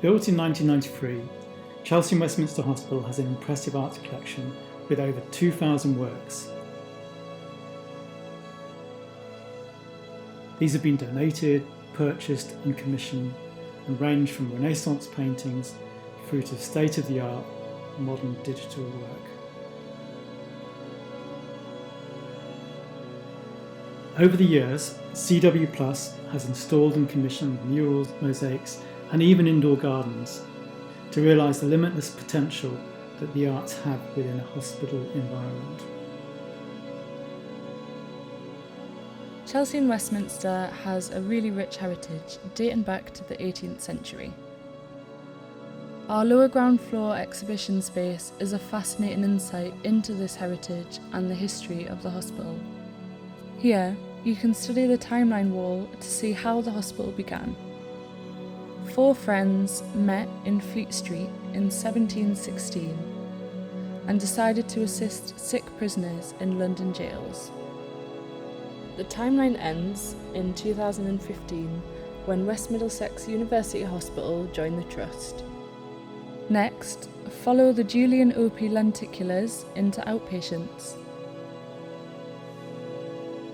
Built in 1993, Chelsea and Westminster Hospital has an impressive art collection with over 2,000 works. These have been donated, purchased and commissioned and range from Renaissance paintings through to state-of-the-art modern digital work. Over the years, CW Plus has installed and commissioned murals, mosaics and even indoor gardens to realise the limitless potential that the arts have within a hospital environment. Chelsea and Westminster has a really rich heritage dating back to the 18th century. Our lower ground floor exhibition space is a fascinating insight into this heritage and the history of the hospital. Here, you can study the timeline wall to see how the hospital began. 4 friends met in Fleet Street in 1716 and decided to assist sick prisoners in London jails. The timeline ends in 2015 when West Middlesex University Hospital joined the Trust. Next, follow the Julian OP lenticulars into outpatients.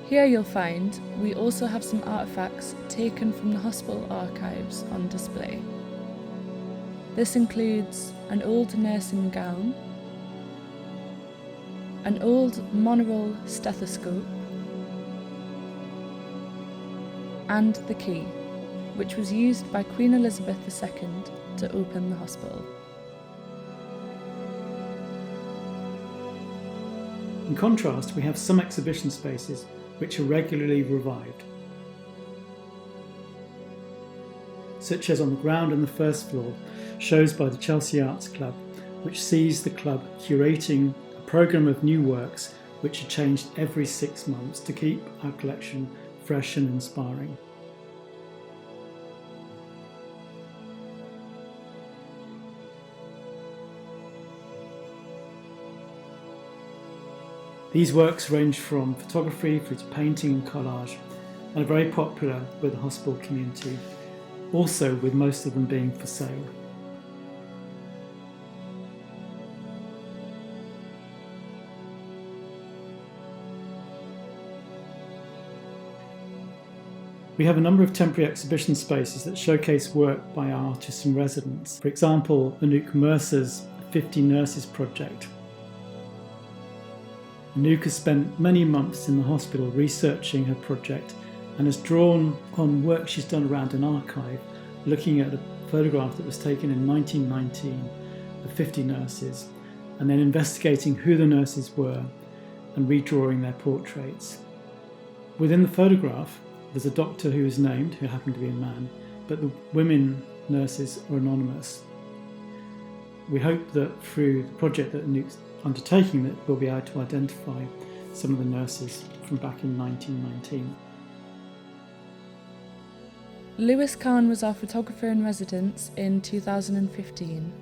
Here you'll find we also have some artefacts taken from the hospital archives on display. This includes an old nursing gown, an old monaural stethoscope, and the key, which was used by Queen Elizabeth II to open the hospital. In contrast, we have some exhibition spaces which are regularly revived, such as on the ground and the first floor, shows by the Chelsea Arts Club, which sees the club curating a programme of new works which are changed every 6 months to keep our collection fresh and inspiring. These works range from photography through to painting and collage and are very popular with the hospital community, also with most of them being for sale. We have a number of temporary exhibition spaces that showcase work by our artists and residents. For example, Anouk Mercer's 50 Nurses project. Anouk has spent many months in the hospital researching her project and has drawn on work she's done around an archive, looking at a photograph that was taken in 1919 of 50 nurses, and then investigating who the nurses were and redrawing their portraits. Within the photograph, there's a doctor who is named, who happened to be a man, but the women nurses are anonymous. We hope that through the project that Anouk's undertaking that we'll be able to identify some of the nurses from back in 1919. Lewis Kahn was our photographer in residence in 2015,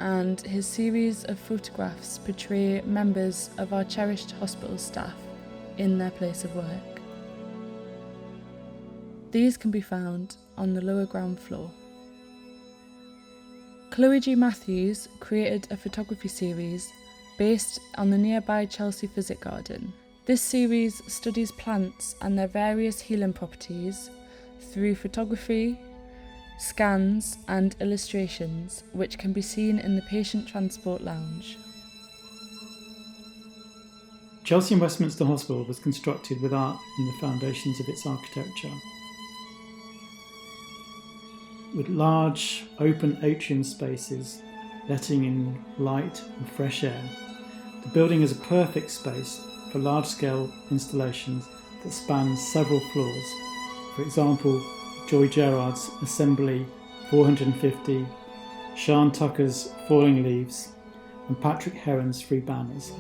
and his series of photographs portray members of our cherished hospital staff in their place of work. These can be found on the lower ground floor. Chloe G. Matthews created a photography series based on the nearby Chelsea Physic Garden. This series studies plants and their various healing properties through photography, scans and illustrations, which can be seen in the Patient Transport Lounge. Chelsea and Westminster Hospital was constructed with art in the foundations of its architecture. With large, open atrium spaces letting in light and fresh air, the building is a perfect space for large-scale installations that span several floors. For example, Joy Gerard's Assembly 450, Sian Tucker's Falling Leaves, and Patrick Heron's Three Banners.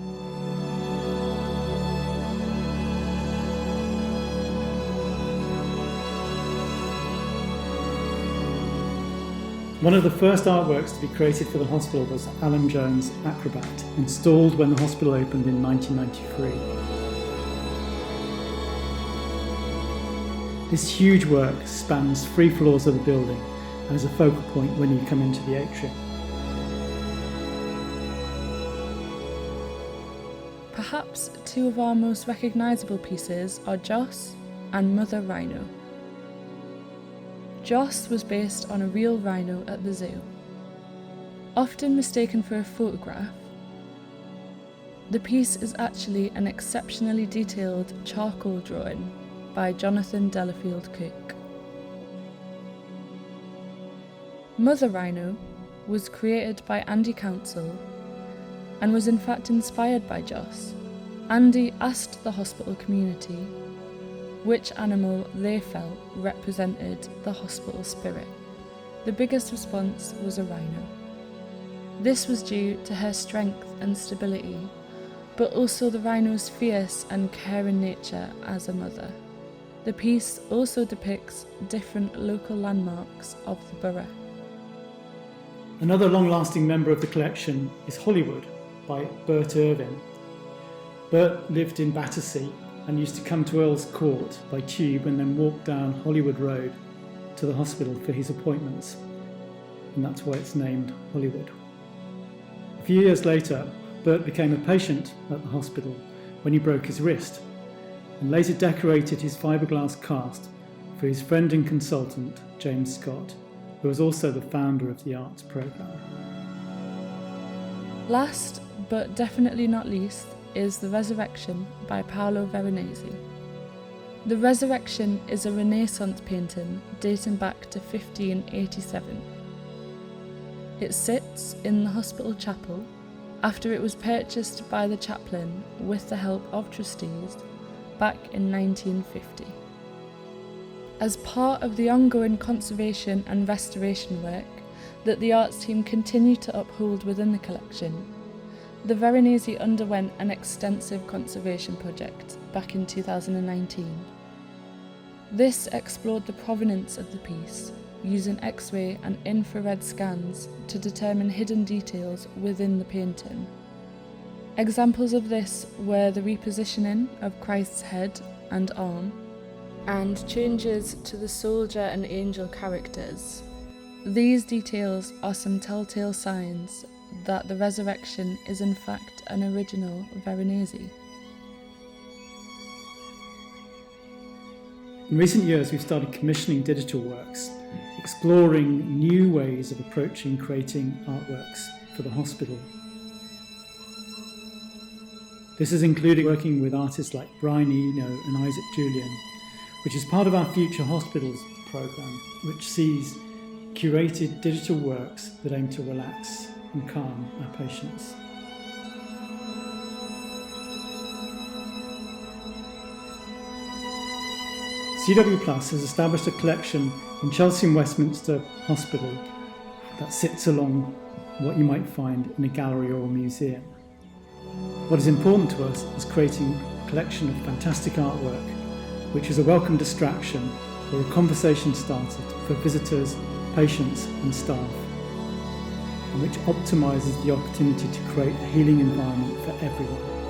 One of the first artworks to be created for the hospital was Alan Jones' Acrobat, installed when the hospital opened in 1993. This huge work spans 3 floors of the building and as a focal point when you come into the atrium. Perhaps two of our most recognisable pieces are Joss and Mother Rhino. Joss was based on a real rhino at the zoo. Often mistaken for a photograph, the piece is actually an exceptionally detailed charcoal drawing by Jonathan Delafield Cook. Mother Rhino was created by Andy Council and was in fact inspired by Joss. Andy asked the hospital community which animal they felt represented the hospital spirit. The biggest response was a rhino. This was due to her strength and stability, but also the rhino's fierce and caring nature as a mother. The piece also depicts different local landmarks of the borough. Another long-lasting member of the collection is Hollywood by Bert Irvin. Bert lived in Battersea and used to come to Earl's Court by tube and then walk down Hollywood Road to the hospital for his appointments, and that's why it's named Hollywood. A few years later, Bert became a patient at the hospital when he broke his wrist, and later decorated his fiberglass cast for his friend and consultant, James Scott, who was also the founder of the arts programme. Last, but definitely not least, is The Resurrection by Paolo Veronese. The Resurrection is a Renaissance painting dating back to 1587. It sits in the hospital chapel after it was purchased by the chaplain with the help of trustees back in 1950. As part of the ongoing conservation and restoration work that the arts team continue to uphold within the collection, the Veronese underwent an extensive conservation project back in 2019. This explored the provenance of the piece, using X-ray and infrared scans to determine hidden details within the painting. Examples of this were the repositioning of Christ's head and arm, and changes to the soldier and angel characters. These details are some telltale signs that the Resurrection is in fact an original Veronese. In recent years, we've started commissioning digital works, exploring new ways of approaching creating artworks for the hospital. This has included working with artists like Brian Eno and Isaac Julian, which is part of our Future Hospitals programme, which sees curated digital works that aim to relax and calm our patients. CW Plus has established a collection in Chelsea and Westminster Hospital that sits along what you might find in a gallery or a museum. What is important to us is creating a collection of fantastic artwork, which is a welcome distraction or a conversation starter for visitors, patients and staff, and which optimises the opportunity to create a healing environment for everyone.